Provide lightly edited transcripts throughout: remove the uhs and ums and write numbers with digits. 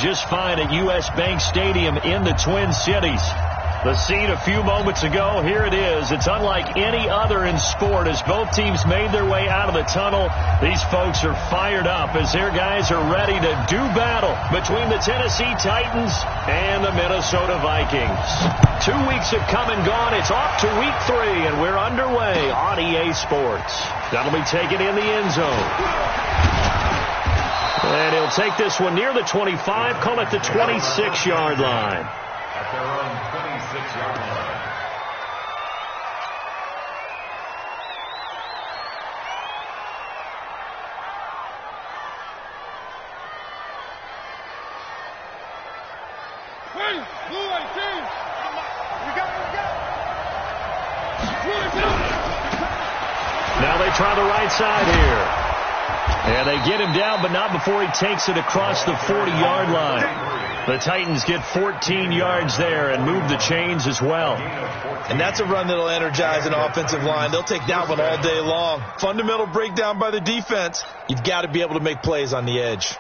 just fine at U.S. Bank Stadium in the Twin Cities. The scene a few moments ago, here it is. It's unlike any other in sport as both teams made their way out of the tunnel. These folks are fired up as their guys are ready to do battle between the Tennessee Titans and the Minnesota Vikings. 2 weeks have come and gone. It's off to week 3, and we're underway on EA Sports. That'll be taken in the end zone. And he'll take this one near the 25, call it the 26-yard line. At their own 26-yard line. Now they try the right side here. And they get him down, but not before he takes it across the 40-yard line. The Titans get 14 yards there and move the chains as well. And that's a run that'll energize an offensive line. They'll take that one all day long. Fundamental breakdown by the defense. You've got to be able to make plays on the edge.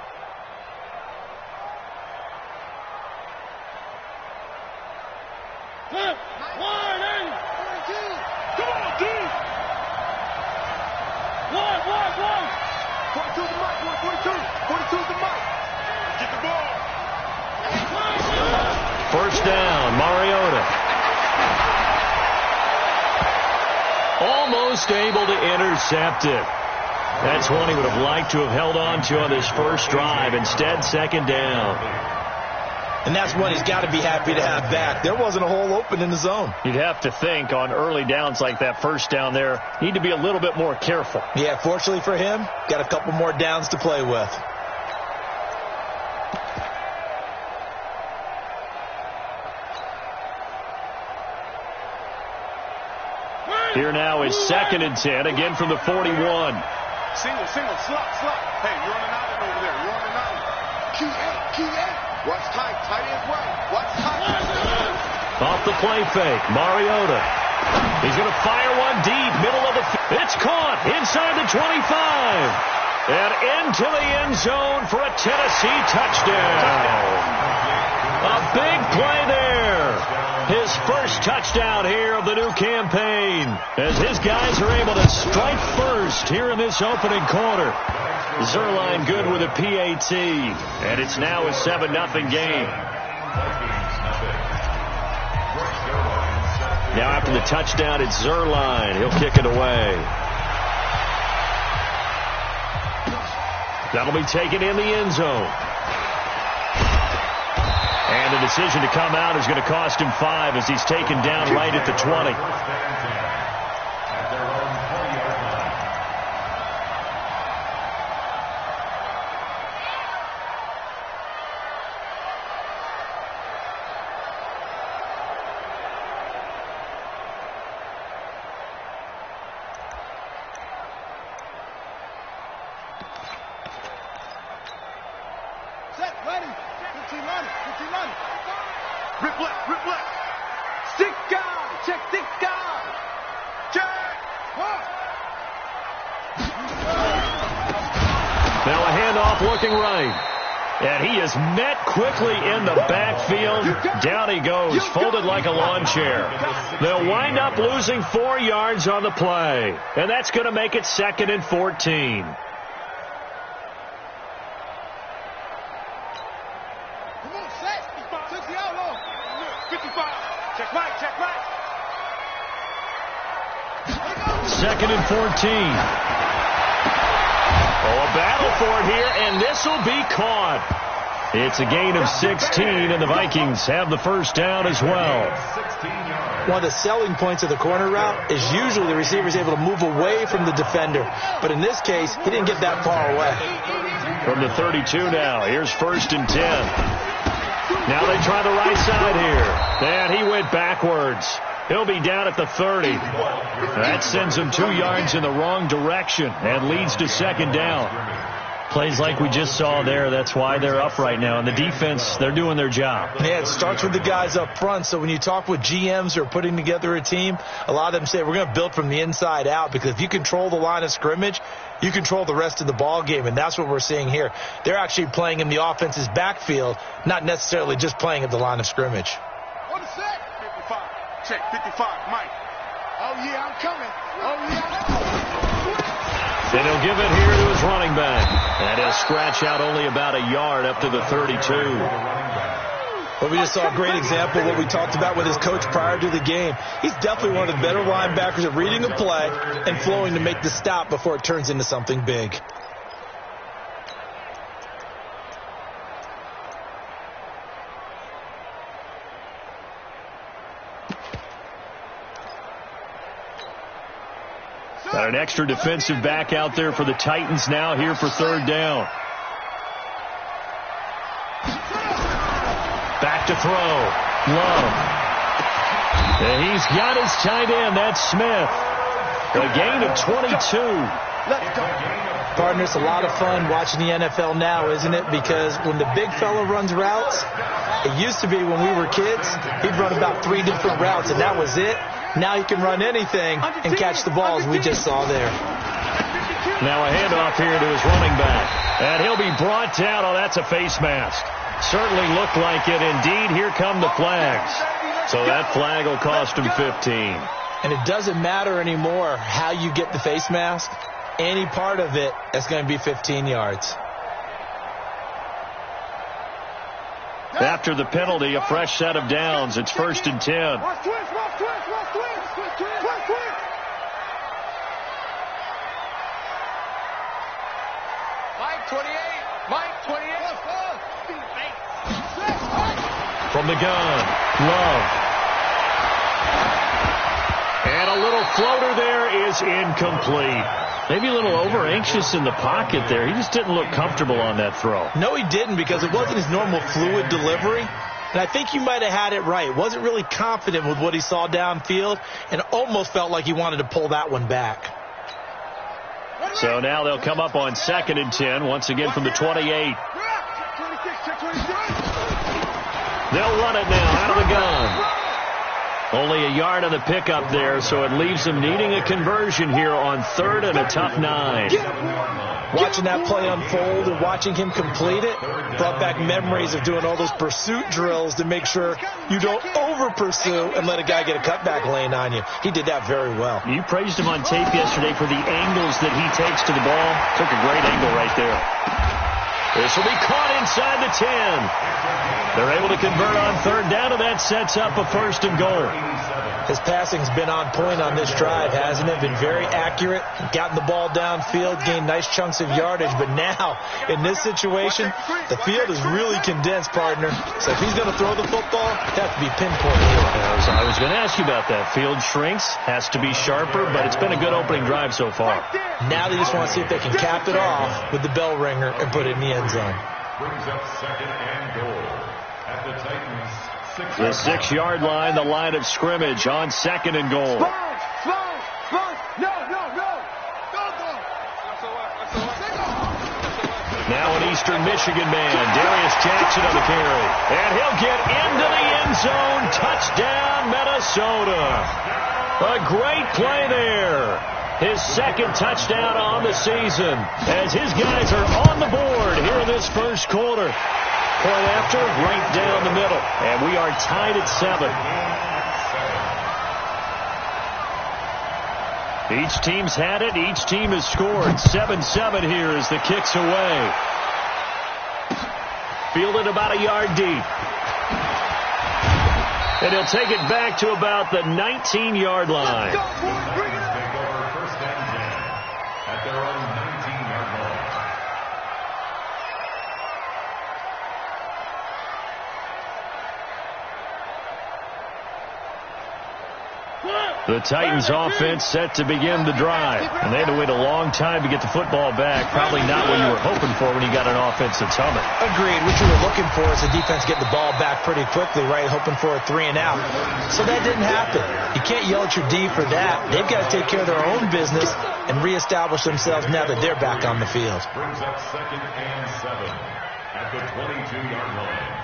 First down, Mariota. Almost able to intercept it. That's one he would have liked to have held on to on this first drive. Instead, second down. And that's one he's got to be happy to have back. There wasn't a hole open in the zone. You'd have to think on early downs like that first down there, need to be a little bit more careful. Yeah, fortunately for him, got a couple more downs to play with. Here now is 2nd and 10, again from the 41. Single, slot. Hey, you're on an island over there. You're on an island. Key eight. Watch tight as well. Watch tight. Off the play fake, Mariota. He's going to fire one deep, middle of the field. It's caught inside the 25. And into the end zone for a Tennessee touchdown. A big play there. His first touchdown here of the new campaign as his guys are able to strike first here in this opening quarter. Zerline good with a PAT, and it's now a 7-0 game. Now after the touchdown, it's Zerline. He'll kick it away. That'll be taken in the end zone. And the decision to come out is going to cost him 5 as he's taken down right at the 20. Rip left. Stick guy. Check stick guy. Check. Now a handoff looking right. And he is met quickly in the backfield. Down he goes, folded like a lawn chair. They'll wind up losing 4 yards on the play. And that's going to make it 2nd and 14. Second and 14. Oh, a battle for it here, and this will be caught. It's a gain of 16, and the Vikings have the first down as well. One of the selling points of the corner route is usually the receiver is able to move away from the defender. But in this case, he didn't get that far away. From the 32 now, here's 1st and 10. Now they try the right side here. And he went backwards. He'll be down at the 30. That sends him 2 yards in the wrong direction and leads to 2nd down. Plays like we just saw there, that's why they're up right now. And the defense, they're doing their job. Yeah, it starts with the guys up front. So when you talk with GMs who are putting together a team, a lot of them say we're going to build from the inside out, because if you control the line of scrimmage, you control the rest of the ball game, and that's what we're seeing here. They're actually playing in the offense's backfield, not necessarily just playing at the line of scrimmage. On the set. 55. Check. 55. Mike. Oh, yeah, I'm coming. Oh, yeah, I'm coming. And he'll give it here to his running back. And he'll scratch out only about a yard up to the 32. Well, we just saw a great example of what we talked about with his coach prior to the game. He's definitely one of the better linebackers at reading the play and flowing to make the stop before it turns into something big. Got an extra defensive back out there for the Titans now here for third down. Back to throw. Love. And he's got his tight end. That's Smith. A gain of 22. Let's go. Partner, it's a lot of fun watching the NFL now, isn't it? Because when the big fella runs routes, it used to be when we were kids, he'd run about 3 different routes, and that was it. Now he can run anything and catch the balls we just saw there. Now a handoff here to his running back. And he'll be brought down. Oh, that's a face mask. Certainly looked like it. Indeed, here come the flags. So that flag will cost him 15. And it doesn't matter anymore how you get the face mask. Any part of it, that's going to be 15 yards. After the penalty, a fresh set of downs. It's 1st and 10. Mike 28. Mike 28. From the gun, Love. And a little floater there is incomplete. Maybe a little over-anxious in the pocket there. He just didn't look comfortable on that throw. No, he didn't, because it wasn't his normal fluid delivery. And I think you might have had it right. Wasn't really confident with what he saw downfield and almost felt like he wanted to pull that one back. So now they'll come up on 2nd and 10, once again from the 28. They'll run it now out of the gun. Only a yard on the pickup there, so it leaves them needing a conversion here on 3rd and a tough 9. Watching that play unfold and watching him complete it brought back memories of doing all those pursuit drills to make sure you don't over-pursue and let a guy get a cutback lane on you. He did that very well. You praised him on tape yesterday for the angles that he takes to the ball. Took a great angle right there. This will be caught inside the 10. They're able to convert on 3rd down, and that sets up a 1st and goal. His passing's been on point on this drive, hasn't it? Been very accurate, gotten the ball downfield, gained nice chunks of yardage. But now, in this situation, the field is really condensed, partner. So if he's going to throw the football, it has to be pinpointed. I was going to ask you about that. Field shrinks, has to be sharper, but it's been a good opening drive so far. Now they just want to see if they can cap it off with the bell ringer and put it in the end zone. Brings up 2nd and goal at the Titans. The 6-yard line, the line of scrimmage on 2nd and goal. No. Now an Eastern Michigan man, Darius Jackson on the carry. And he'll get into the end zone. Touchdown, Minnesota. A great play there. His 2nd touchdown on the season as his guys are on the board here in this 1st quarter. Point after, right down the middle. And we are tied at 7. Each team's had it. Each team has scored. 7-7 here as the kick's away. Fielded about a yard deep. And he'll take it back to about the 19-yard line. Take over 1st and 10 at their own 19-yard line. The Titans offense set to begin the drive. And they had to wait a long time to get the football back. Probably not what you were hoping for when you got an offense that's humming. Agreed. What you were looking for is the defense getting the ball back pretty quickly, right? Hoping for a 3 and out. So that didn't happen. You can't yell at your D for that. They've got to take care of their own business and reestablish themselves now that they're back on the field. Brings up 2nd and 7 at the 22-yard line.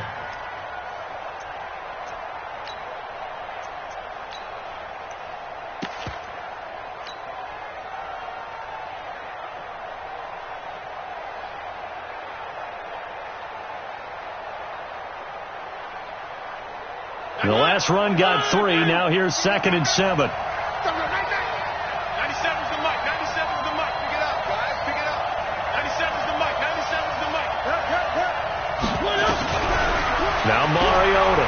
The last run got 3. Now here's 2nd and 7. 97's the mic. 97's the mic. Pick it up, guys. Pick it up. 97's the mic. 97's the mic. Now Mariota.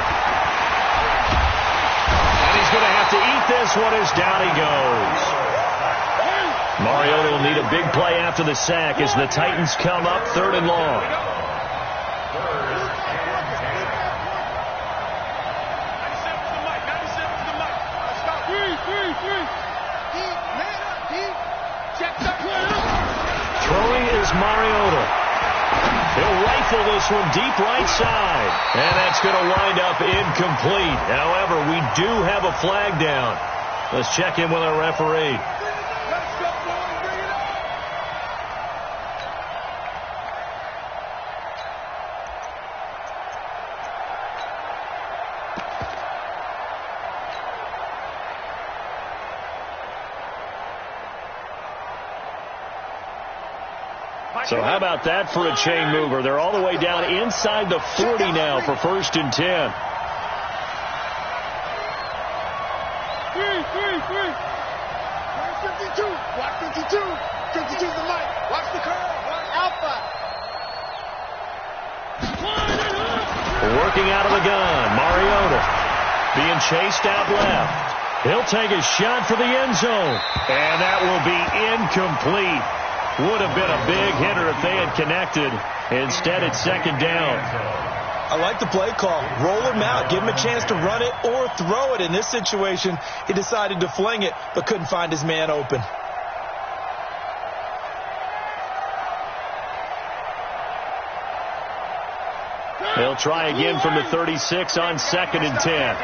And he's going to have to eat this one as down he goes. Mariota will need a big play after the sack as the Titans come up 3rd and long. Throwing is Mariota. He'll rifle this one deep right side. And that's going to wind up incomplete. However, we do have a flag down. Let's check in with our referee. So how about that for a chain mover? They're all the way down inside the 40 now for 1st and 10. Watch 52. 52's the mic. Watch the curve. Watch Alpha. Working out of the gun. Mariota being chased out left. He'll take a shot for the end zone. And that will be incomplete. Would have been a big hitter if they had connected. Instead, it's 2nd down. I like the play call. Roll him out. Give him a chance to run it or throw it. In this situation, he decided to fling it, but couldn't find his man open. They'll try again from the 36 on 2nd and 10.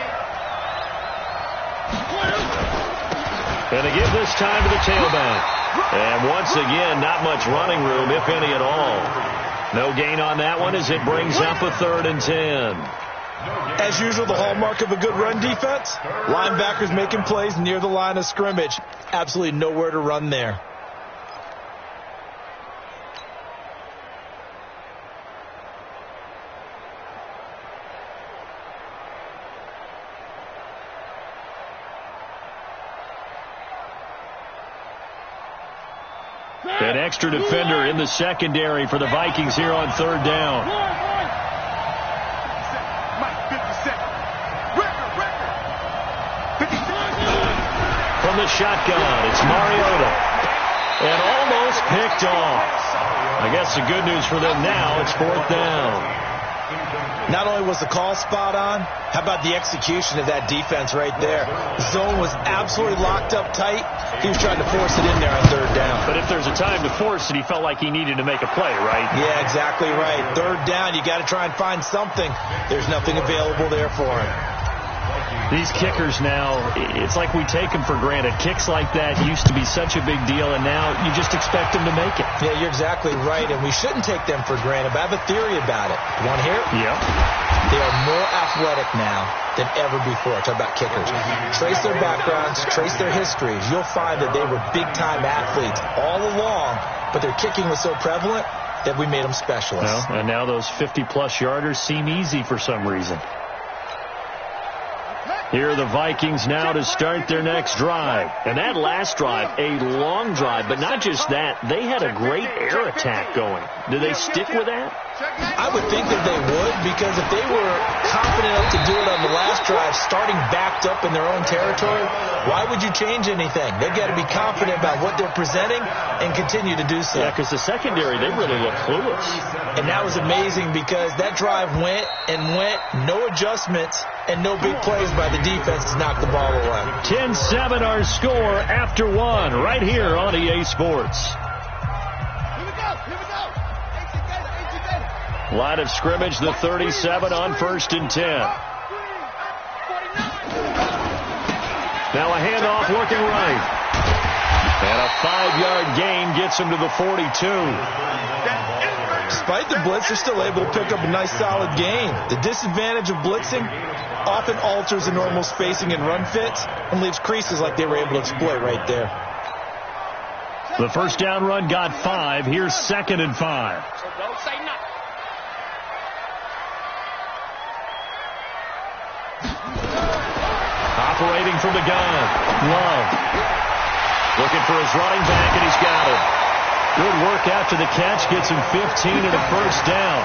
And they give this time to the tailback. And once again, not much running room, if any at all. No gain on that one as it brings up a 3rd and 10. As usual, the hallmark of a good run defense, linebackers making plays near the line of scrimmage. Absolutely nowhere to run there. An extra defender in the secondary for the Vikings here on 3rd down. From the shotgun, it's Mariota. And almost picked off. I guess the good news for them now, it's 4th down. Not only was the call spot on, how about the execution of that defense right there? The zone was absolutely locked up tight. He was trying to force it in there on 3rd down. But if there's a time to force it, he felt like he needed to make a play, right? Yeah, exactly right. 3rd down, you got to try and find something. There's nothing available there for him. These kickers now, it's like we take them for granted. Kicks like that used to be such a big deal, and now you just expect them to make it. Yeah, you're exactly right, and we shouldn't take them for granted, but I have a theory about it. You want to hear it? Yep. They are more athletic now than ever before. Talk about kickers. Trace their backgrounds, trace their histories. You'll find that they were big-time athletes all along, but their kicking was so prevalent that we made them specialists. Well, and now those 50-plus yarders seem easy for some reason. Here are the Vikings now to start their next drive. And that last drive, a long drive, but not just that. They had a great air attack going. Do they stick with that? I would think that they would, because if they were confident enough to do it on the last drive, starting backed up in their own territory, why would you change anything? They've got to be confident about what they're presenting and continue to do so. Yeah, because the secondary, they really look clueless. And that was amazing because that drive went and went, no adjustments, and no big plays by the defense to knock the ball away. 10-7 our score after one right here on EA Sports. Line of scrimmage, the 37 on 1st and 10. Now a handoff looking right. And a 5-yard gain gets him to the 42. Despite the blitz, they're still able to pick up a nice solid gain. The disadvantage of blitzing often alters the normal spacing and run fits and leaves creases like they were able to exploit right there. The first down run got 5. Here's 2nd and 5. Operating from the gun. Love. Looking for his running back, and he's got it. Good work after the catch. Gets him 15 and a first down.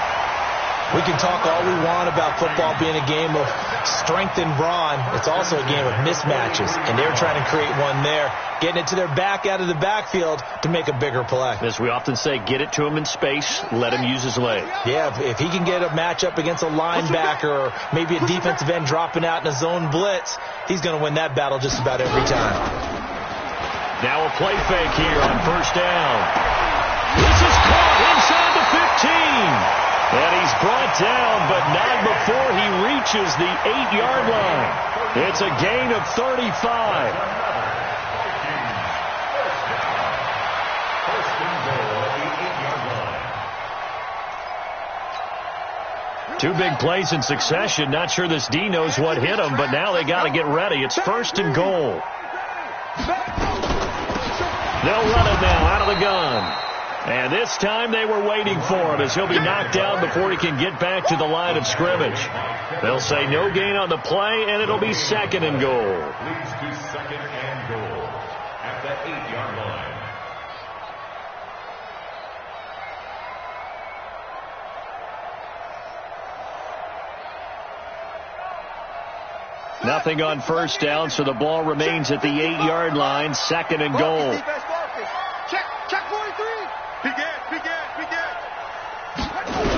We can talk all we want about football being a game of strength and brawn. It's also a game of mismatches, and they're trying to create one there, getting it to their back out of the backfield to make a bigger play. As we often say, get it to him in space, let him use his leg. Yeah, if he can get a matchup against a linebacker or maybe a defensive end dropping out in a zone blitz, he's going to win that battle just about every time. Now a play fake here on first down. This is caught inside the 15. And he's brought down, but not before he reaches the 8-yard line. It's a gain of 35. Two big plays in succession. Not sure this D knows what hit him, but now they got to get ready. It's 1st and goal. They'll run it now out of the gun. And this time they were waiting for him as he'll be knocked down before he can get back to the line of scrimmage. They'll say no gain on the play, and it'll be 2nd and goal. Leads to 2nd and goal at the 8-yard line. Nothing on first down, so the ball remains at the 8-yard line. 2nd and goal. Check 43.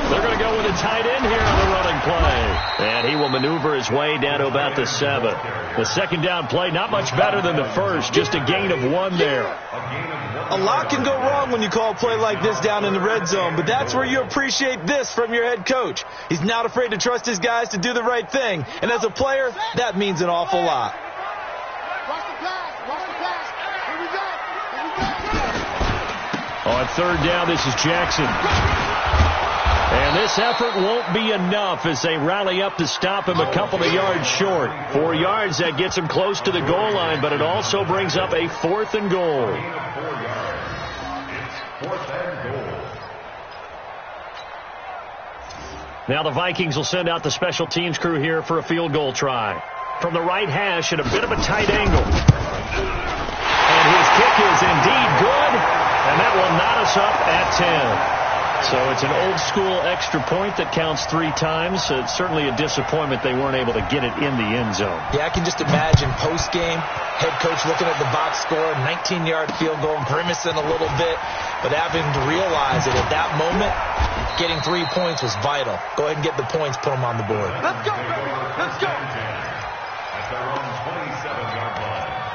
They're going to go with a tight end here on the running play. And he will maneuver his way down to about the 7. The second down play, not much better than the first. Just a gain of 1 there. A lot can go wrong when you call a play like this down in the red zone, but that's where you appreciate this from your head coach. He's not afraid to trust his guys to do the right thing. And as a player, that means an awful lot. On third down, this is Jackson. And this effort won't be enough as they rally up to stop him a couple of yards short. 4 yards, that gets him close to the goal line, but it also brings up a 4th and goal. Now the Vikings will send out the special teams crew here for a field goal try. From the right hash at a bit of a tight angle. And his kick is indeed good, and that will knot us up at 10. So it's an old-school extra point that counts 3 times. So it's certainly a disappointment they weren't able to get it in the end zone. Yeah, I can just imagine post-game, head coach looking at the box score, 19-yard field goal, grimacing a little bit, but having to realize that at that moment, getting 3 points was vital. Go ahead and get the points, put them on the board. Let's go, baby. Let's go. At their own 27-yard line.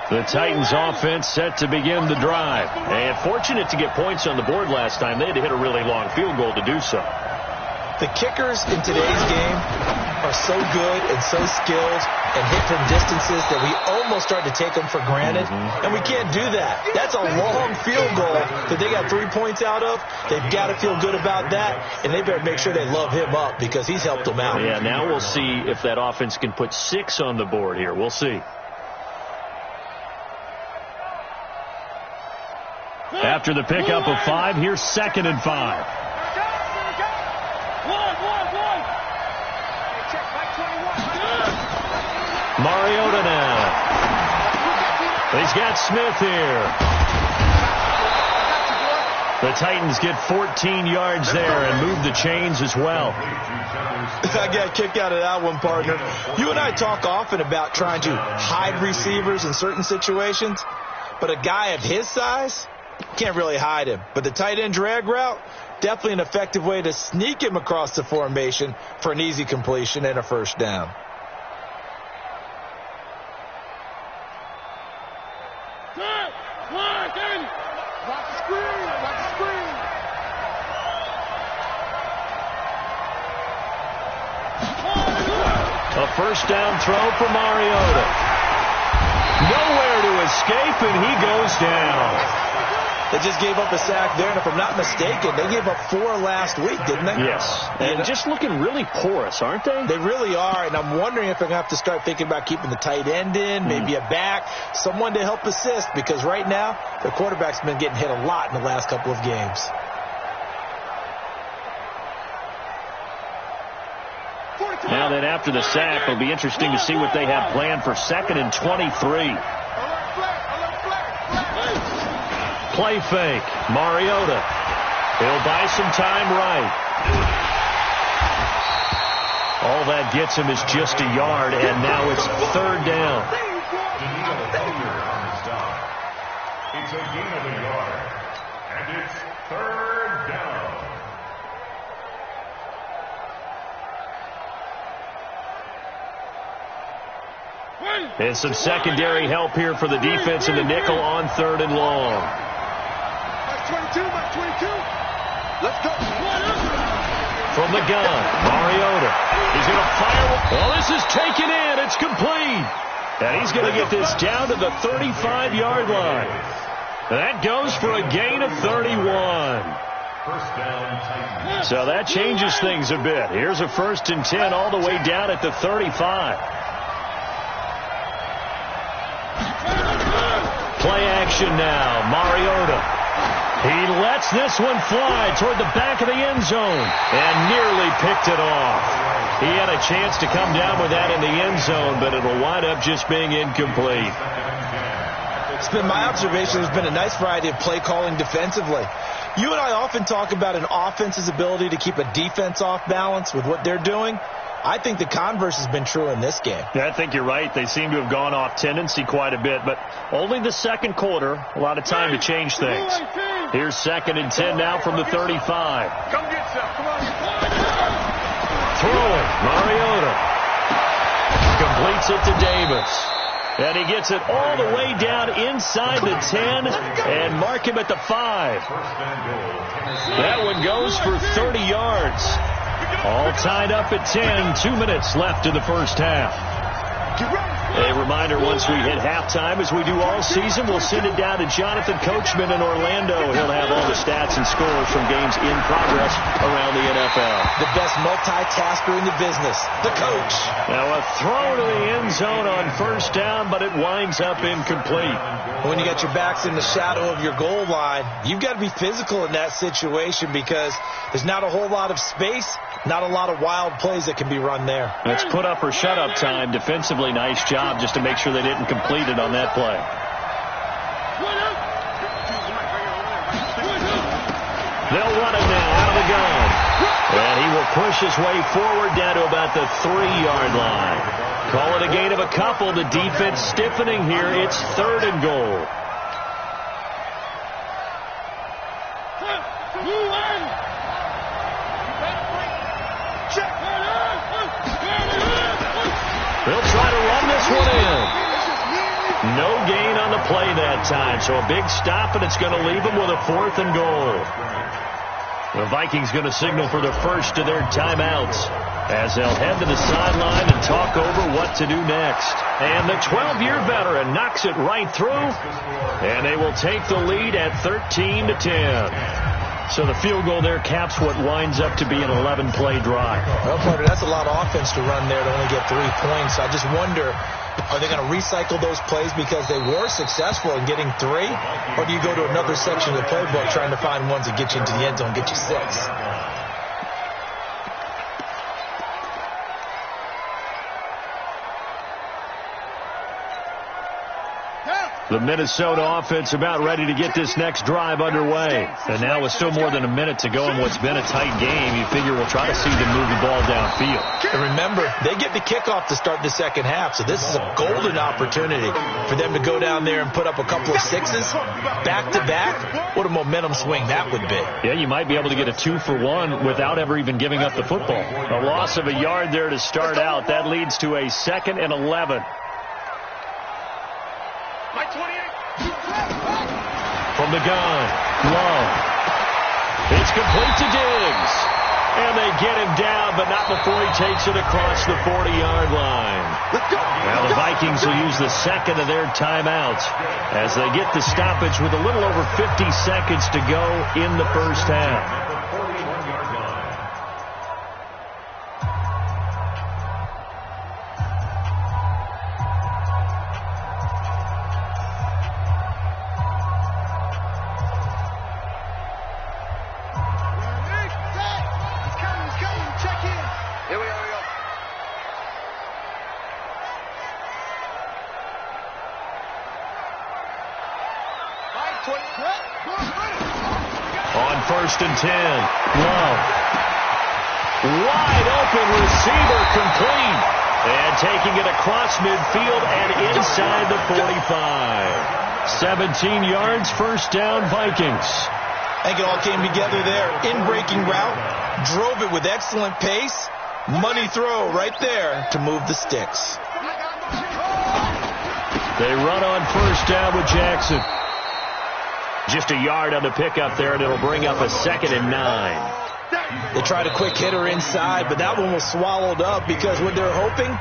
The Titans offense set to begin the drive. And fortunate to get points on the board last time. They had to hit a really long field goal to do so. The kickers in today's game are so good and so skilled and hit from distances that we almost start to take them for granted. And we can't do that. That's a long field goal that they got 3 points out of. They've got to feel good about that, and they better make sure they love him up because he's helped them out. Yeah, now we'll see if that offense can put 6 on the board here. We'll see. After the pickup of 5, here's 2nd and 5. Mariota now. He's got Smith here. The Titans get 14 yards there and move the chains as well. I got a kick out of that one, partner. You and I talk often about trying to hide receivers in certain situations, but a guy of his size can't really hide him. But the tight end drag route, definitely an effective way to sneak him across the formation for an easy completion and a first down. A first down throw for Mariota. Nowhere to escape, and he goes down. They just gave up a sack there, and if I'm not mistaken, they gave up 4 last week, didn't they? Yes, and just looking really porous, aren't they? They really are, and I'm wondering if they're going to have to start thinking about keeping the tight end in, maybe a back, someone to help assist, because right now, the quarterback's been getting hit a lot in the last couple of games. Now then, after the sack, it'll be interesting to see what they have planned for 2nd and 23. Play fake. Mariota. He'll buy some time right. All that gets him is just a yard, and now it's 3rd down. It's a gain of a yard, and it's 3rd down. And some secondary help here for the defense in the nickel on 3rd and long. 22. Let's go. From the gun, Mariota. He's going to fire. Well, this is taken in. It's complete. And he's going to get this down to the 35-yard line. That goes for a gain of 31. First down, Titans. So that changes things a bit. Here's a 1st and 10 all the way down at the 35. Play action now. Mariota. He lets this one fly toward the back of the end zone and nearly picked it off. He had a chance to come down with that in the end zone, but it'll wind up just being incomplete. It's been my observation there's been a nice variety of play calling defensively. You and I often talk about an offense's ability to keep a defense off balance with what they're doing. I think the converse has been true in this game. Yeah, I think you're right. They seem to have gone off tendency quite a bit, but only the 2nd quarter. A lot of time to change things. Here's 2nd and 10 now from the 35. Come get some. Come on. Throwing. Mariota completes it to Davis. And he gets it all the way down inside the 10 and mark him at the 5. That one goes for 30 yards. All tied up at 10. 2 minutes left in the first half. A reminder, once we hit halftime, as we do all season, we'll send it down to Jonathan Coachman in Orlando. He'll have all the stats and scores from games in progress around the NFL. The best multitasker in the business, the coach. Now a throw to the end zone on 1st down, but it winds up incomplete. When you got your backs in the shadow of your goal line, you've got to be physical in that situation because there's not a whole lot of space, not a lot of wild plays that can be run there. It's put up or shut up time. Defensively, nice job just to make sure they didn't complete it on that play. They'll run it now out of the gun. And he will push his way forward down to about the 3-yard line. Call it a gain of a couple. The defense stiffening here. It's 3rd and goal. They'll try to run this one in. No gain on the play that time, so a big stop, and it's going to leave them with a 4th and goal. The Vikings going to signal for the first of their timeouts as they'll head to the sideline and talk over what to do next. And the 12-year veteran knocks it right through, and they will take the lead at 13-10. So the field goal there caps what winds up to be an 11-play drive. Well, partner, that's a lot of offense to run there to only get 3 points. I just wonder, are they going to recycle those plays because they were successful in getting 3? Or do you go to another section of the playbook trying to find ones that get you into the end zone, get you 6? The Minnesota offense about ready to get this next drive underway. And now with still more than a minute to go in what's been a tight game, you figure we'll try to see them move the ball downfield. And remember, they get the kickoff to start the second half, so this is a golden opportunity for them to go down there and put up a couple of sixes back-to-back. What a momentum swing that would be. Yeah, you might be able to get a 2-for-1 without ever even giving up the football. A loss of a yard there to start out. That leads to a 2nd and 11. From the gun, Love. It's complete to Diggs. And they get him down, but not before he takes it across the 40-yard line. Now the Vikings will use the second of their timeouts as they get the stoppage with a little over 50 seconds to go in the first half. On 1st and 10, Love. Wide open receiver complete. And taking it across midfield and inside the 45. 17 yards, first down, Vikings. I think it all came together there. In-breaking route, drove it with excellent pace. Money throw right there to move the sticks. They run on first down with Jackson. Just a yard on the pickup there, and it'll bring up a 2nd and 9. They tried a quick hitter inside, but that one was swallowed up because what they're hoping,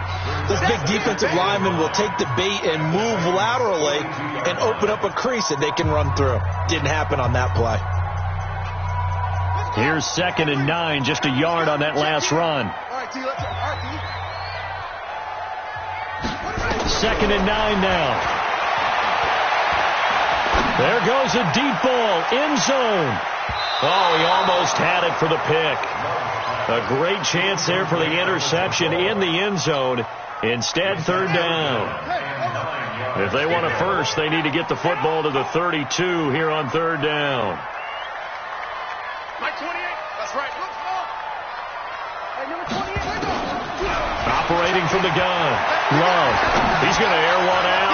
this big defensive lineman will take the bait and move laterally and open up a crease that they can run through. Didn't happen on that play. Here's 2nd and 9, just a yard on that last run. 2nd and 9 now. There goes a deep ball, end zone. Oh, he almost had it for the pick. A great chance there for the interception in the end zone. Instead, 3rd down. If they want a first, they need to get the football to the 32 here on 3rd down. Operating from the gun, Love. He's going to air one out.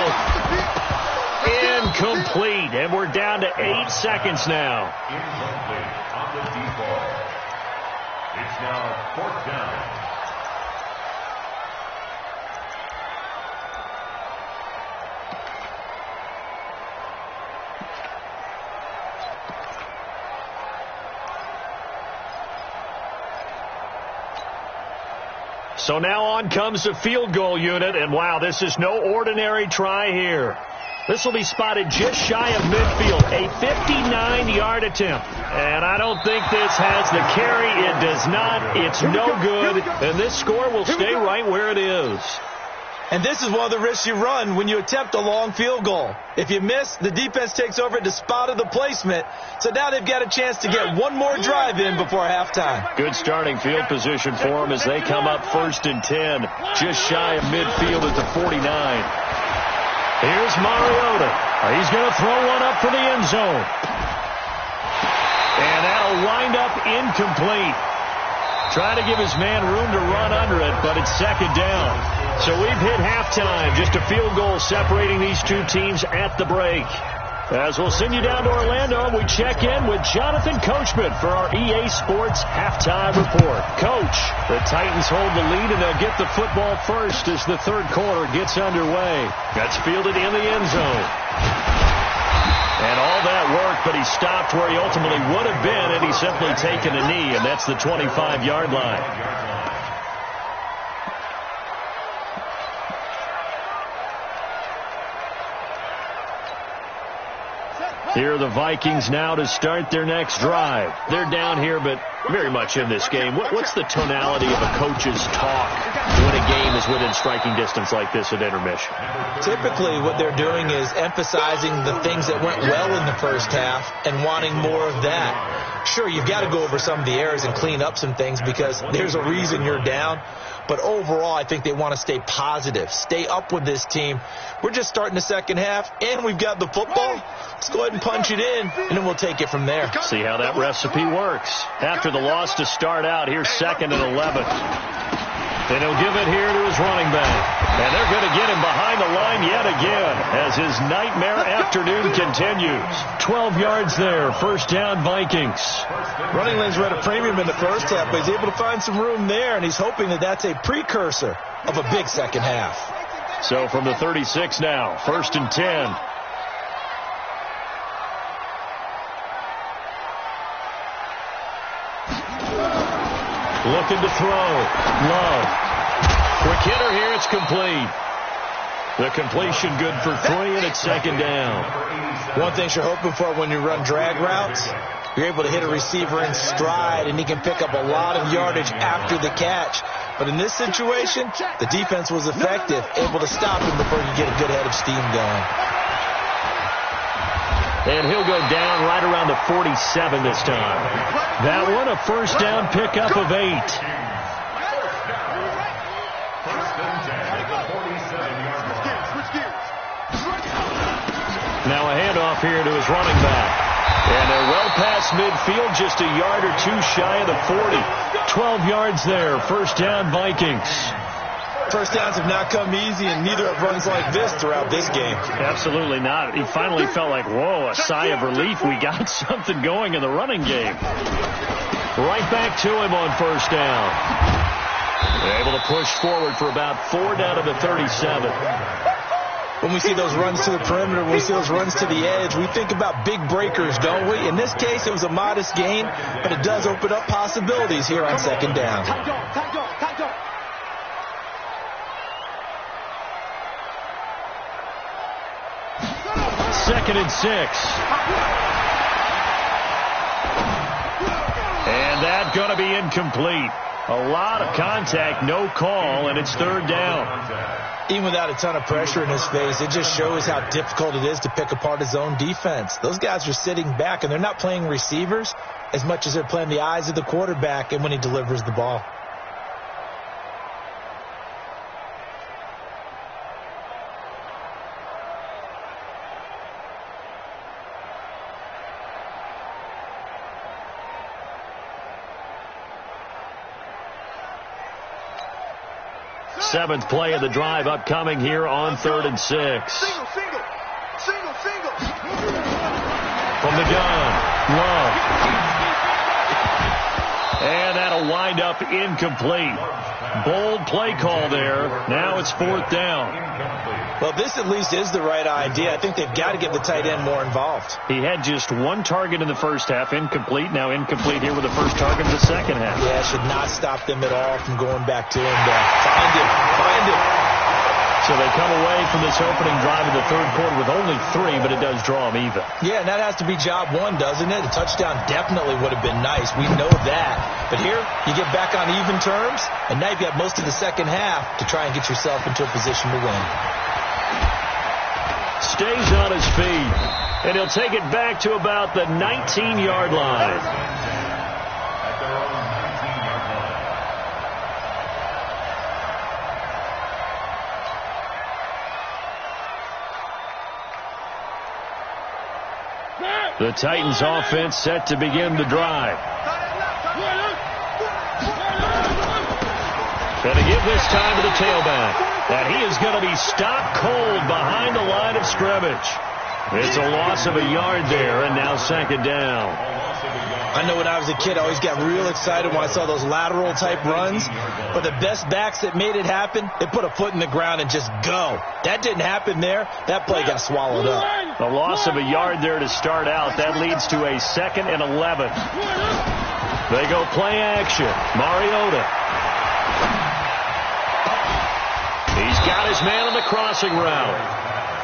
Incomplete, and we're down to 8 seconds now. Incomplete on the deep ball. It's now 4th down. So now on comes the field goal unit, and wow, this is no ordinary try here. This will be spotted just shy of midfield, a 59-yard attempt. And I don't think this has the carry. It does not. It's no good. And this score will stay right where it is. And this is one of the risks you run when you attempt a long field goal. If you miss, the defense takes over at the spot of the placement. So now they've got a chance to get one more drive in before halftime. Good starting field position for them as they come up 1st and 10, just shy of midfield at the 49. Here's Mariota. He's going to throw one up for the end zone. And that'll wind up incomplete. Trying to give his man room to run under it, but it's 2nd down. So we've hit halftime. Just a field goal separating these two teams at the break. As we'll send you down to Orlando, we check in with Jonathan Coachman for our EA Sports Halftime Report. Coach, the Titans hold the lead, and they'll get the football first as the 3rd quarter gets underway. That's fielded in the end zone. And all that work, but he stopped where he ultimately would have been, and he's simply taken a knee, and that's the 25-yard line. Here are the Vikings now to start their next drive. They're down here, but very much in this game. What's the tonality of a coach's talk when a game is within striking distance like this at intermission? Typically, what they're doing is emphasizing the things that went well in the first half and wanting more of that. Sure, you've got to go over some of the errors and clean up some things because there's a reason you're down. But overall, I think they want to stay positive, stay up with this team. We're just starting the second half, and we've got the football. Let's go ahead and punch it in, and then we'll take it from there. See how that recipe works. After the loss to start out, here's 2nd and 11. And he'll give it here to his running back. And they're going to get him behind the line yet again as his nightmare afternoon continues. 12 yards there. First down, Vikings. Running lanes were at a premium in the first half, but he's able to find some room there, and he's hoping that that's a precursor of a big second half. So from the 36 now, 1st and 10. Looking to throw. Love. Quick hitter here. It's complete. The completion good for 3, and it's 2nd down. One thing you're hoping for when you run drag routes, you're able to hit a receiver in stride, and he can pick up a lot of yardage after the catch. But in this situation, the defense was effective, able to stop him before you get a good head of steam going. And he'll go down right around the 47 this time. That one, a first down pickup of 8. Now a handoff here to his running back. And they're well past midfield, just a yard or 2 shy of the 40. 12 yards there, first down Vikings. First downs have not come easy, and neither have runs like this throughout this game. Absolutely not. He finally felt like, whoa, a sigh of relief. We got something going in the running game. Right back to him on first down. They're able to push forward for about 4 down to the 37. When we see those runs to the perimeter, when we see those runs to the edge, we think about big breakers, don't we? In this case, it was a modest gain, but it does open up possibilities here on second down. 2nd and 6. And that's going to be incomplete. A lot of contact, no call, and it's 3rd down. Even without a ton of pressure in his face, it just shows how difficult it is to pick apart his own defense. Those guys are sitting back, and they're not playing receivers as much as they're playing the eyes of the quarterback and when he delivers the ball. Seventh play of the drive upcoming here on 3rd and 6. Single. From the gun, Love. And that'll wind up incomplete. Bold play call there. Now it's 4th down. Well, this at least is the right idea. I think they've got to get the tight end more involved. He had just 1 target in the first half, incomplete. Now incomplete here with the first target in the second half. Yeah, it should not stop them at all from going back to him. Find him. So they come away from this opening drive in the 3rd quarter with only 3, but it does draw them even. Yeah, and that has to be job 1, doesn't it? A touchdown definitely would have been nice. We know that. But here, you get back on even terms, and now you've got most of the second half to try and get yourself into a position to win. Stays on his feet, and he'll take it back to about the 19-yard line. At their own 19-yard line. The Titans offense set to begin the drive. Going to give this time to the tailback. And he is going to be stopped cold behind the line of scrimmage. It's a loss of a yard there, and now 2nd down. I know when I was a kid, I always got real excited when I saw those lateral-type runs. But the best backs that made it happen, they put a foot in the ground and just go. That didn't happen there. That play got swallowed up. A loss of a yard there to start out. That leads to a 2nd and 11. They go play action. Mariota. He's got his man on the crossing route.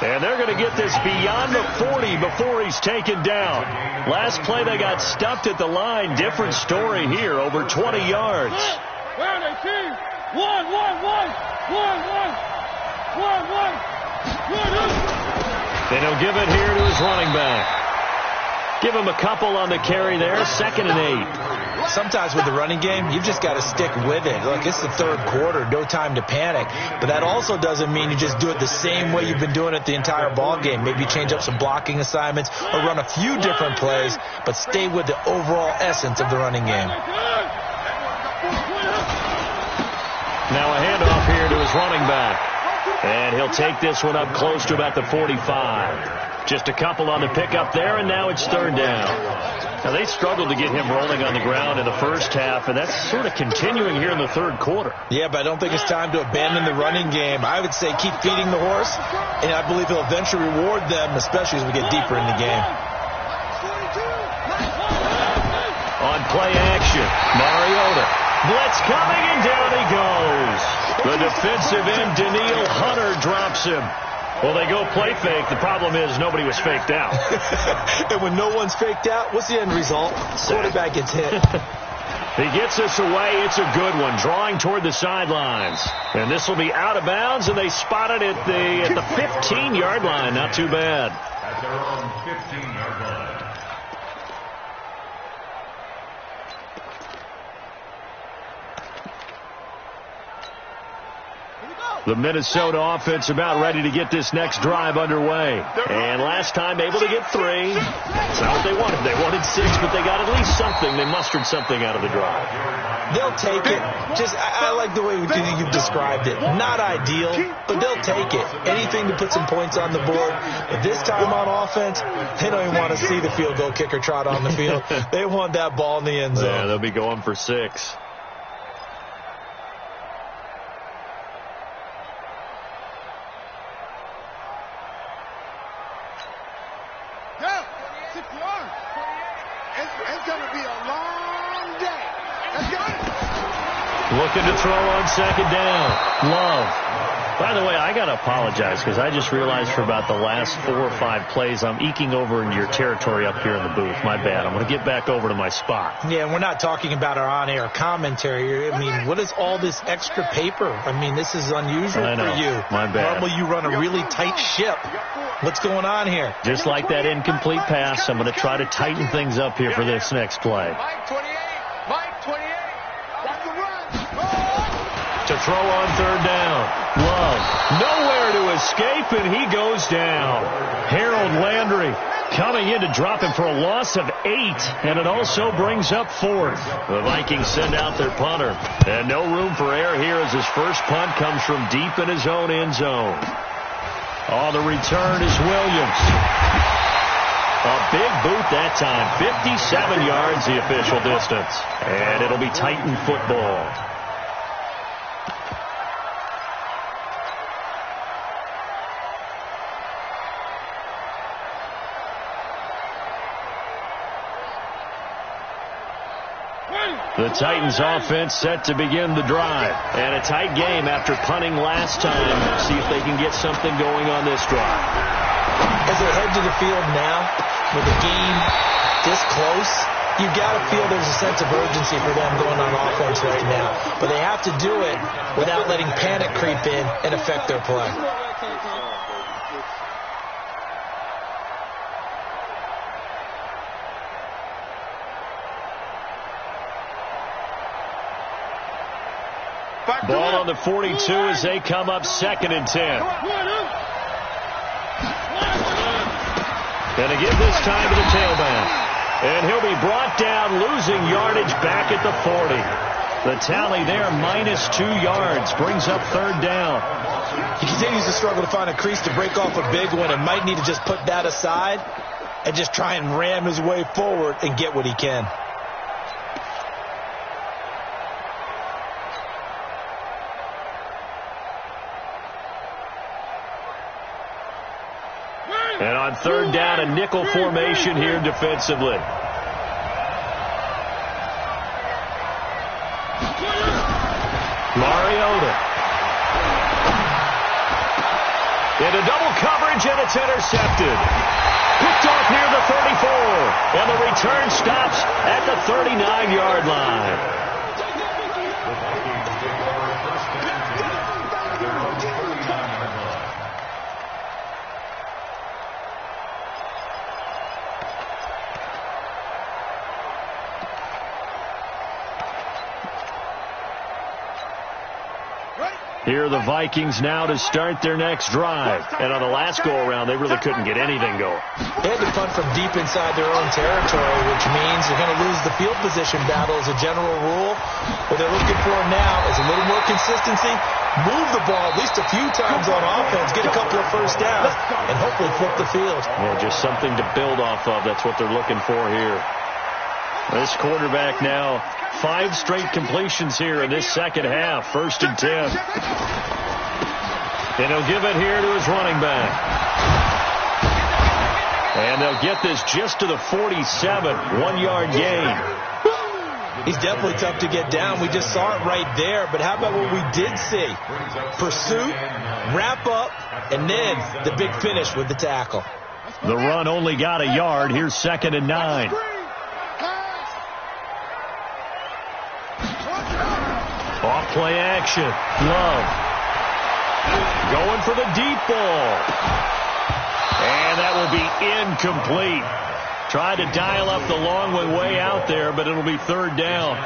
And they're going to get this beyond the 40 before he's taken down. Last play they got stuffed at the line. Different story here, over 20 yards. Where are they, team? One. And he'll give it here to his running back. Give him a couple on the carry there. 2nd and 8. sometimes with the running game, you've just got to stick with it. Look, it's the third quarter, no time to panic. But that also doesn't mean you just do it the same way you've been doing it the entire ball game. Maybe change up some blocking assignments or run a few different plays, but stay with the overall essence of the running game. Now a handoff here to his running back. And he'll take this one up close to about the 45. Just a couple on the pickup there, and now it's third down. Now, they struggled to get him rolling on the ground in the first half, and that's sort of continuing here in the third quarter. Yeah, but I don't think it's time to abandon the running game. I would say keep feeding the horse, and I believe he'll eventually reward them, especially as we get deeper in the game. On play action, Mariota. Blitz coming, and down he goes. The defensive end, Daniil Hunter, drops him. Well, they go play fake. The problem is nobody was faked out. And when no one's faked out, what's the end result? Quarterback gets hit. He gets us away. It's a good one. Drawing toward the sidelines. And this will be out of bounds, and they spot it at the 15-yard line. Not too bad. At their own 15-yard line. The Minnesota offense about ready to get this next drive underway. And last time able to get 3. It's not what they wanted. They wanted 6, but they got at least something. They mustered something out of the drive. They'll take it. I like the way you've described it. Not ideal, but they'll take it. Anything to put some points on the board. But this time on offense, they don't even want to see the field goal kicker trot on the field. They want that ball in the end zone. Yeah, they'll be going for 6. It's going to be a long day. Let's go. Looking to throw on second down. Love. By the way, I got to apologize because I just realized for about the last 4 or 5 plays I'm eking over into your territory up here in the booth. My bad. I'm going to get back over to my spot. Yeah, and we're not talking about our on-air commentary. I mean, what is all this extra paper? I mean, this is unusual for you. My bad. Normally you run a really tight ship. What's going on here? Just like that incomplete pass, I'm going to try to tighten things up here for this next play. Mike 28. Mike 28. Watch the run. To throw on third down. Love. Nowhere to escape, and he goes down. Harold Landry coming in to drop him for a loss of 8, and it also brings up 4th. The Vikings send out their punter. And no room for error here as his first punt comes from deep in his own end zone. Oh, the return is Williams. A big boot that time. 57 yards the official distance. And it'll be Titan football. The Titans offense set to begin the drive. And a tight game after punting last time. See if they can get something going on this drive. As they head to the field now, with the game this close, you've got to feel there's a sense of urgency for them going on offense right now. But they have to do it without letting panic creep in and affect their play. Ball on the 42 as they come up 2nd and 10. And again this time to the tailback. And he'll be brought down, losing yardage back at the 40. The tally there, -2 yards, brings up third down. He continues to struggle to find a crease to break off a big one and might need to just put that aside and just try and ram his way forward and get what he can. And on third down, a nickel formation here defensively. Mariota. Into double coverage, and it's intercepted. Picked off near the 34. And the return stops at the 39-yard line. Here are the Vikings now to start their next drive. And on the last go-around, they really couldn't get anything going. They had to punt from deep inside their own territory, which means you're going to lose the field position battle as a general rule. What they're looking for now is a little more consistency, move the ball at least a few times on offense, get a couple of first downs, and hopefully flip the field. Yeah, just something to build off of. That's what they're looking for here. This quarterback now, 5 straight completions here in this second half. 1st and 10. And he'll give it here to his running back. And they'll get this just to the 47. 1-yard gain. He's definitely tough to get down. We just saw it right there. But how about what we did see? Pursuit, wrap up, and then the big finish with the tackle. The run only got a yard. Here's 2nd and 9. Off play action. Love. Going for the deep ball. And that will be incomplete. Tried to dial up the long way out there, but it'll be 3rd down.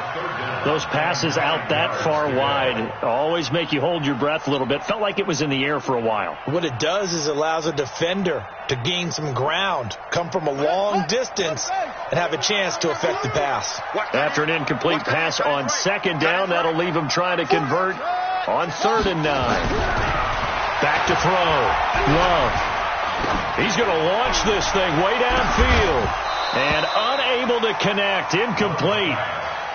Those passes out that far wide always make you hold your breath a little bit. Felt like it was in the air for a while. What it does is allows a defender to gain some ground, come from a long distance, and have a chance to affect the pass. After an incomplete pass on 2nd down, that'll leave him trying to convert on 3rd and 9. Back to throw. Love. He's going to launch this thing way downfield. And unable to connect. Incomplete.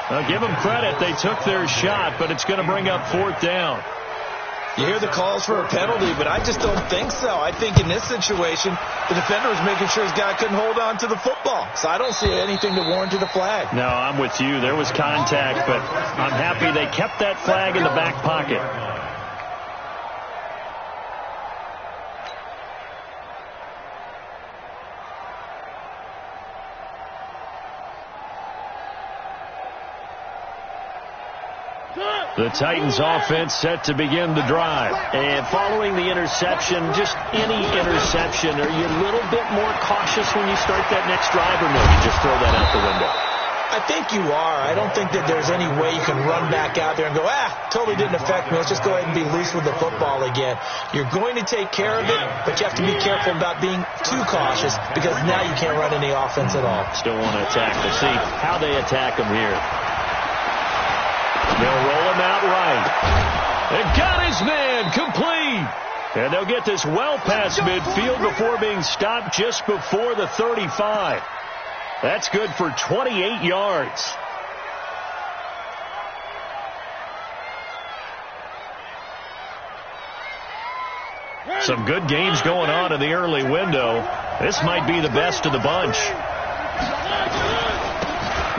Now give them credit. They took their shot, but it's going to bring up 4th down. You hear the calls for a penalty, but I just don't think so. I think in this situation, the defender was making sure his guy couldn't hold on to the football. So I don't see anything to warrant a flag. No, I'm with you. There was contact, but I'm happy they kept that flag in the back pocket. The Titans offense set to begin the drive. And following the interception, just any interception, are you a little bit more cautious when you start that next drive, or no, you just throw that out the window? I think you are. I don't think that there's any way you can run back out there and go, totally didn't affect me. Let's just go ahead and be loose with the football again. You're going to take care of it, but you have to be careful about being too cautious because now you can't run any offense at all. Still want to attack. We'll see how they attack them here. They'll roll him out right. They got his man complete. And they'll get this well past midfield before being stopped just before the 35. That's good for 28 yards. Some good games going on in the early window. This might be the best of the bunch.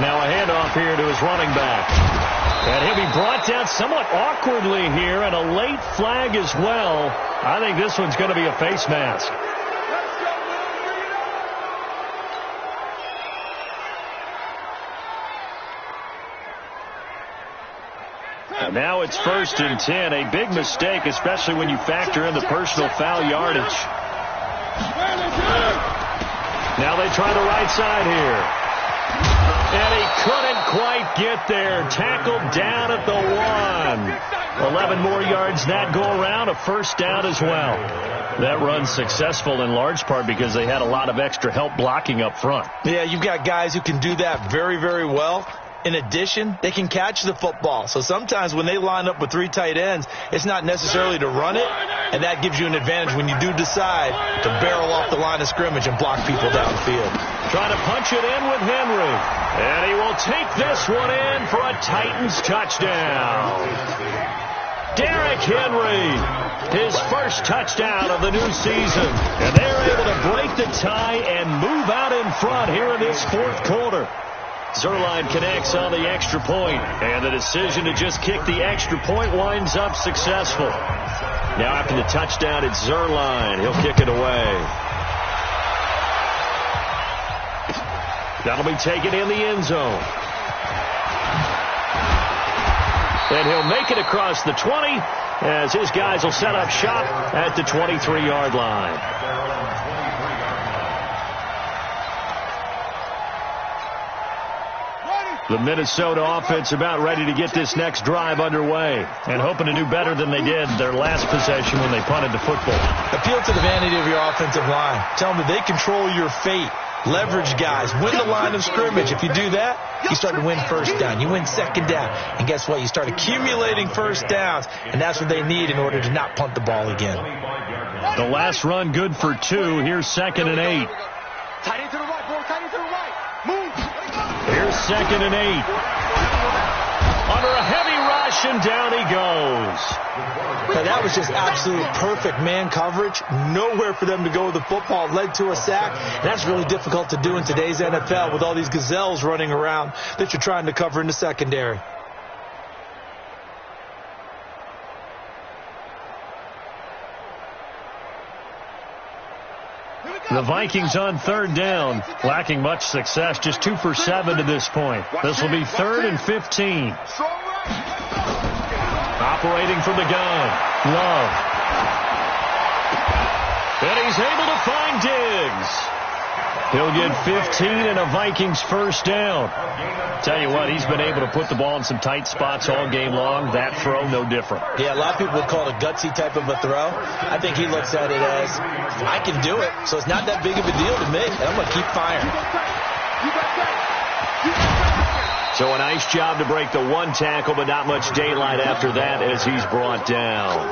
Now a handoff here to his running back. And he'll be brought down somewhat awkwardly here, and a late flag as well. I think this one's going to be a face mask. And now it's 1st and 10. A big mistake, especially when you factor in the personal foul yardage. Now they try the right side here. And he couldn't quite get there. Tackled down at the 1. 11 more yards that go around. A 1st down as well. That run's successful in large part because they had a lot of extra help blocking up front. Yeah, you've got guys who can do that very, very well. In addition, they can catch the football. So sometimes when they line up with 3 tight ends, it's not necessarily to run it, and that gives you an advantage when you do decide to barrel off the line of scrimmage and block people downfield. Trying to punch it in with Henry. And he will take this one in for a Titans touchdown. Derrick Henry, his first touchdown of the new season. And they're able to break the tie and move out in front here in this 4th quarter. Zerline connects on the extra point, and the decision to just kick the extra point winds up successful. Now after the touchdown, it's Zerline. He'll kick it away. That'll be taken in the end zone. And he'll make it across the 20 as his guys will set up shop at the 23-yard line. The Minnesota offense about ready to get this next drive underway and hoping to do better than they did their last possession when they punted the football. Appeal to the vanity of your offensive line. Tell them that they control your fate. Leverage guys. Win the line of scrimmage. If you do that, you start to win first down. You win second down. And guess what? You start accumulating first downs. And that's what they need in order to not punt the ball again. The last run good for 2. Here's 2nd and 8. Tight end to the right, boy. Tight end to the right. Move. Here's 2nd and 8. Under a heavy rush, and down he goes. Now, that was just absolute perfect man coverage. Nowhere for them to go with the football. Led to a sack. And that's really difficult to do in today's NFL with all these gazelles running around that you're trying to cover in the secondary. The Vikings on 3rd down, lacking much success, just 2 for 7 to this point. This will be 3rd and 15. Operating from the gun, Love. And he's able to find Diggs. He'll get 15 and a Vikings first down. Tell you what, he's been able to put the ball in some tight spots all game long. That throw, no different. Yeah, a lot of people would call it a gutsy type of a throw. I think he looks at it as, I can do it, so it's not that big of a deal to me, and I'm going to keep firing. So a nice job to break the 1 tackle, but not much daylight after that as he's brought down.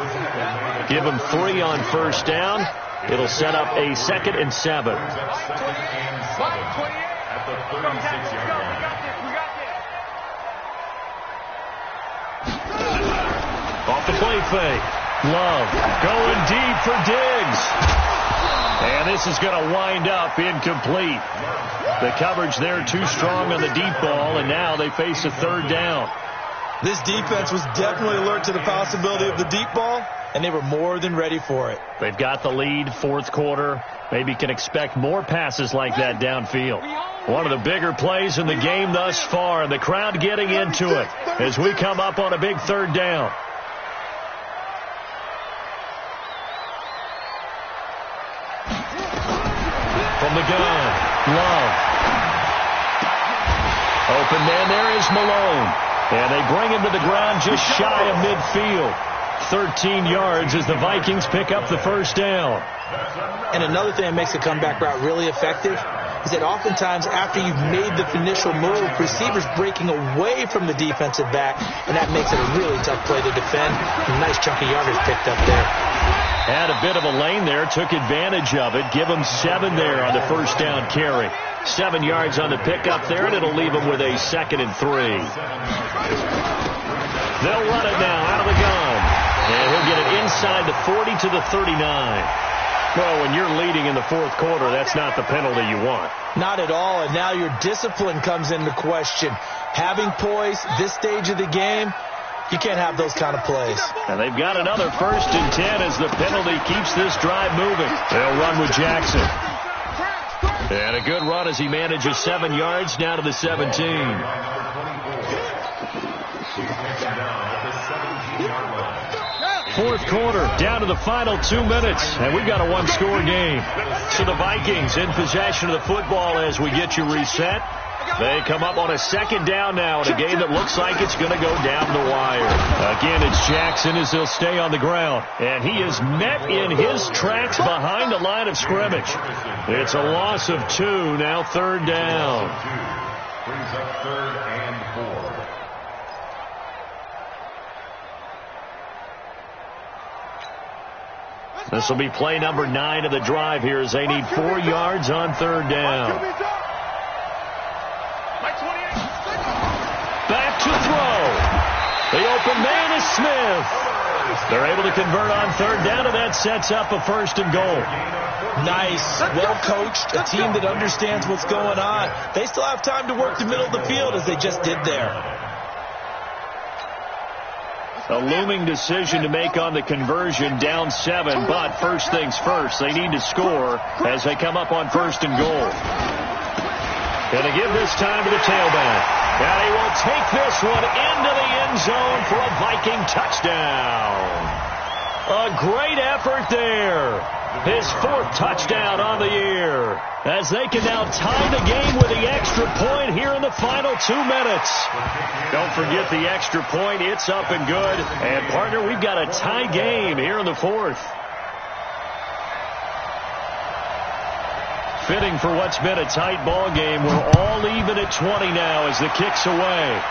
Give him 3 on first down. It'll set up a 2nd and 7. At the 36-yard line. Off the play fake. Love going deep for Diggs. And this is going to wind up incomplete. The coverage there too strong on the deep ball, and now they face a 3rd down. This defense was definitely alert to the possibility of the deep ball, and they were more than ready for it. They've got the lead, 4th quarter. Maybe can expect more passes like that downfield. One of the bigger plays in the game thus far, and the crowd getting into it as we come up on a big 3rd down. From the gun, Love. Open man there is Malone. And they bring him to the ground just shy of midfield. 13 yards as the Vikings pick up the first down. And another thing that makes the comeback route really effective is that oftentimes after you've made the initial move, receivers breaking away from the defensive back, and that makes it a really tough play to defend. A nice chunk of yardage picked up there. Had a bit of a lane there, took advantage of it. Give him 7 there on the first down carry. 7 yards on the pickup there, and it'll leave him with a 2nd and 3. They'll run it now out of the gun. And he'll get it inside the 40 to the 39. Well, when you're leading in the 4th quarter, that's not the penalty you want. Not at all, and now your discipline comes into question. Having poise this stage of the game, you can't have those kind of plays. And they've got another 1st and 10 as the penalty keeps this drive moving. They'll run with Jackson. And a good run as he manages 7 yards now to the 17. 4th quarter, down to the final 2 minutes, and we've got a 1-score game. So the Vikings in possession of the football as we get you reset. They come up on a 2nd down now in a game that looks like it's going to go down the wire. Again, it's Jackson as he'll stay on the ground, and he is met in his tracks behind the line of scrimmage. It's a loss of 2, now 3rd down. Brings up 3rd and 4. This will be play number 9 of the drive here as they need 4 yards on 3rd down. Back to throw. The open man is Smith. They're able to convert on 3rd down, and that sets up a 1st and goal. Nice, well-coached, a team that understands what's going on. They still have time to work the middle of the field as they just did there. A looming decision to make on the conversion, down 7, but first things first, they need to score as they come up on 1st and goal. Going to give this time to the tailback. And he will take this one into the end zone for a Viking touchdown. A great effort there. His 4th touchdown on the year. over as they can now tie the game with the extra point here in the final 2 minutes. Don't forget the extra point. It's up and good. And, partner, we've got a tie game here in the fourth. Fitting for what's been a tight ball game. We're all even at 20 now as the kick's away.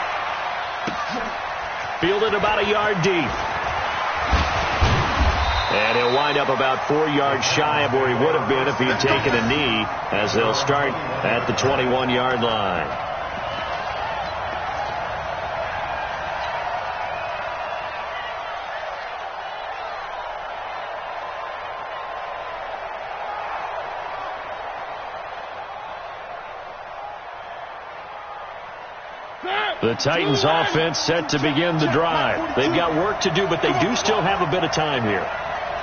Fielded about a yard deep. And he'll wind up about 4 yards shy of where he would have been if he had taken a knee, as they'll start at the 21-yard line. The Titans offense set to begin the drive. They've got work to do, but they do still have a bit of time here.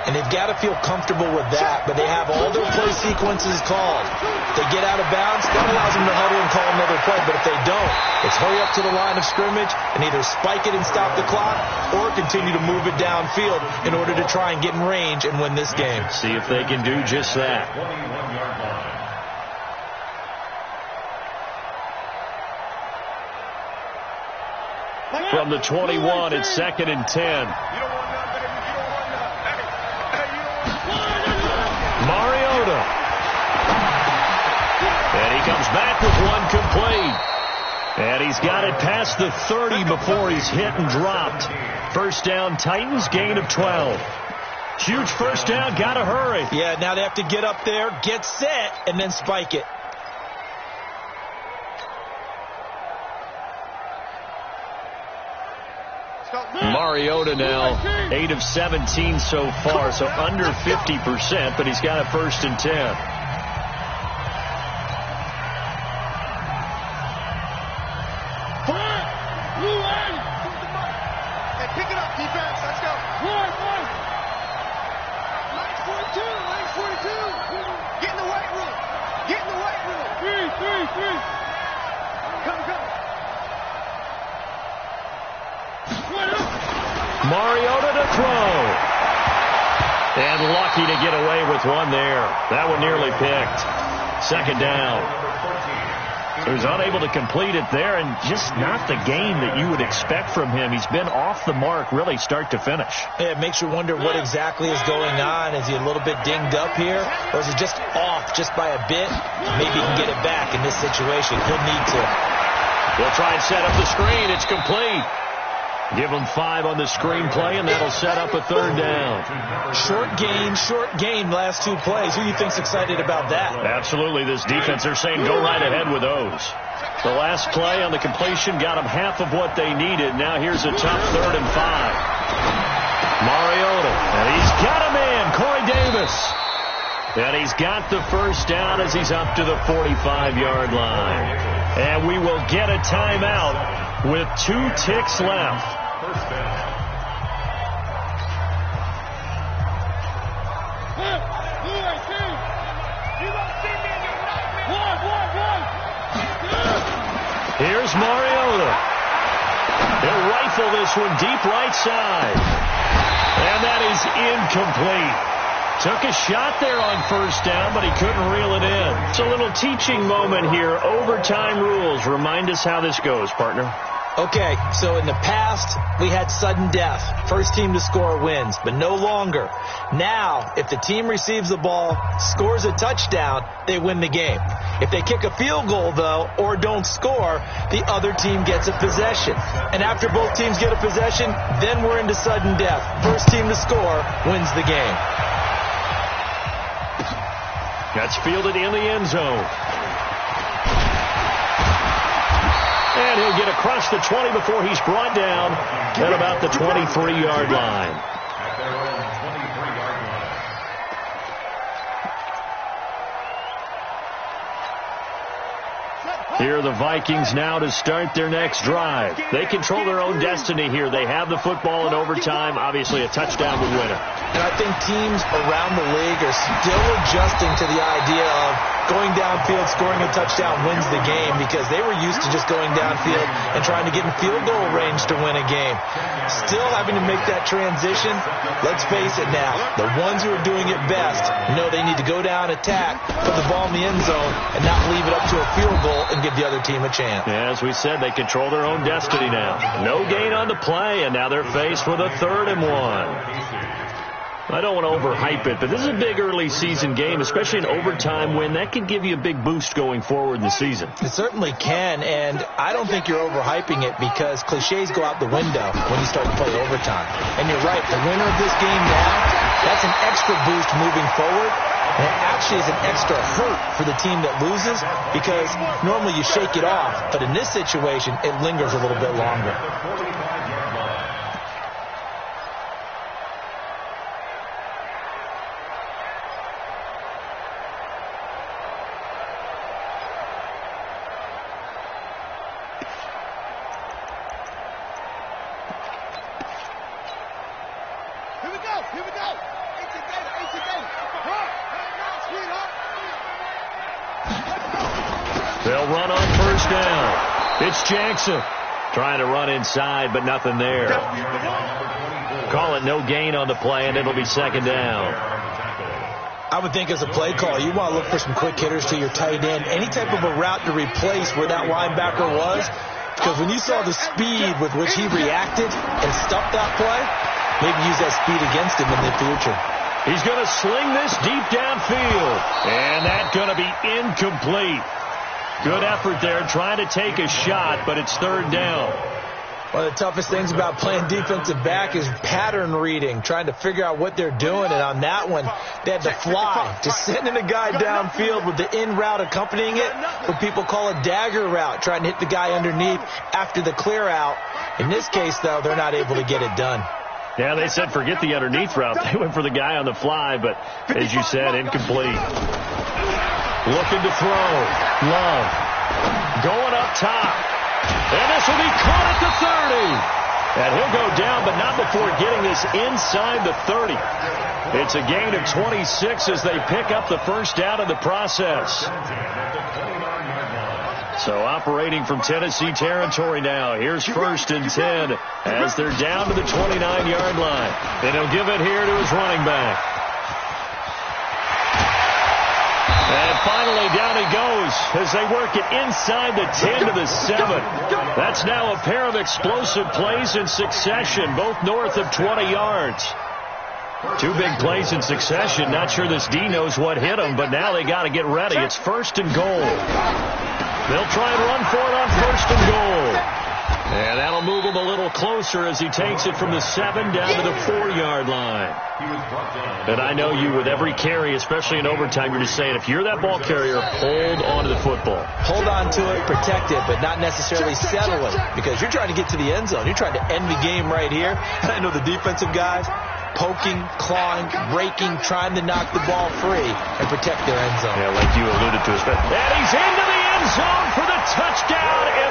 And they've got to feel comfortable with that, but they have all their play sequences called. If they get out of bounds, that allows them to huddle and call another play, but if they don't, it's hurry up to the line of scrimmage and either spike it and stop the clock or continue to move it downfield in order to try and get in range and win this game. See if they can do just that. 21-yard line. From the 21, it's 2nd and 10. Mariota. And he comes back with one complete. And he's got it past the 30 before he's hit and dropped. First down, Titans, gain of 12. Huge first down, got to hurry. Yeah, now they have to get up there, get set, and then spike it. Mariota now 8 of 17 so far, so under 50%, but he's got a 1st and 10. Hey, pick it up, defense. Let's go. 942. Get in the weight room. Get in the weight room. 3. Come. Mariota to throw. And lucky to get away with one there. That one nearly picked. 2nd down. So he's unable to complete it there, and just not the game that you would expect from him. He's been off the mark really start to finish. Yeah, it makes you wonder what exactly is going on. Is he a little bit dinged up here, or is he just off just by a bit? Maybe he can get it back in this situation. He'll need to. They'll try and set up the screen. It's complete. Give them 5 on the screenplay, and that'll set up a 3rd down. Short gain, last 2 plays. Who do you think's excited about that? Absolutely. This defense, they're saying go right ahead with those. The last play on the completion got them half of what they needed. Now here's a tough 3rd and 5. Mariota, and he's got a man, Corey Davis. And he's got the first down as he's up to the 45-yard line. And we will get a timeout with 2 ticks left. First down. Here's Mariota. He'll rifle this one deep right side. And that is incomplete. Took a shot there on first down, but he couldn't reel it in. It's a little teaching moment here. Overtime rules. Remind us how this goes, partner. Okay, so in the past, we had sudden death. First team to score wins, but no longer. Now, if the team receives the ball, scores a touchdown, they win the game. If they kick a field goal, though, or don't score, the other team gets a possession. And after both teams get a possession, then we're into sudden death. First team to score wins the game. That's fielded in the end zone. And he'll get across the 20 before he's brought down at about the 23-yard line. At their own 23-yard Here are the Vikings now to start their next drive. They control their own destiny here. They have the football in overtime. Obviously, a touchdown would win it. And I think teams around the league are still adjusting to the idea of going downfield, scoring a touchdown wins the game, because they were used to just going downfield and trying to get in field goal range to win a game. Still having to make that transition. Let's face it now, the ones who are doing it best know they need to go down, attack, put the ball in the end zone, and not leave it up to a field goal and give the other team a chance. Yeah, as we said, they control their own destiny now. No gain on the play, and now they're faced with a 3rd and 1. I don't want to overhype it, but this is a big early season game, especially an overtime win. That could give you a big boost going forward in the season. It certainly can, and I don't think you're overhyping it, because cliches go out the window when you start to play overtime. And you're right, the winner of this game now, that's an extra boost moving forward. And it actually is an extra hurt for the team that loses, because normally you shake it off, but in this situation, it lingers a little bit longer. They'll run on 1st down. It's Jackson trying to run inside, but nothing there. Call it no gain on the play, and it'll be 2nd down. I would think as a play call, you want to look for some quick hitters to your tight end. Any type of a route to replace where that linebacker was, because when you saw the speed with which he reacted and stuffed that play, maybe use that speed against him in the future. He's going to sling this deep downfield, and that's going to be incomplete. Good effort there, trying to take a shot, but it's 3rd down. One of the toughest things about playing defensive back is pattern reading, trying to figure out what they're doing. And on that one, they had to fly, just sending a guy downfield with the in route accompanying it, what people call a dagger route, trying to hit the guy underneath after the clear out. In this case, though, they're not able to get it done. Yeah, they said forget the underneath route. They went for the guy on the fly, but as you said, incomplete. Looking to throw. Love. Going up top. And this will be caught at the 30. And he'll go down, but not before getting this inside the 30. It's a gain of 26 as they pick up the 1st down in the process. So operating from Tennessee territory now. Here's 1st and 10 as they're down to the 29-yard line. And he'll give it here to his running back. And finally, down he goes as they work it inside the 10 to the 7. That's now a pair of explosive plays in succession, both north of 20 yards. 2 big plays in succession. Not sure this D knows what hit him, but now they got to get ready. It's 1st and goal. They'll try and run for it on 1st and goal. And that'll move him a little closer as he takes it from the 7 down to the 4-yard line. And I know you, with every carry, especially in overtime, you're just saying, if you're that ball carrier, hold on to the football. Hold on to it, protect it, but not necessarily settle it, because you're trying to get to the end zone. You're trying to end the game right here. And I know the defensive guys poking, clawing, breaking, trying to knock the ball free and protect their end zone. Yeah, like you alluded to. And he's into the end zone for the touchdown.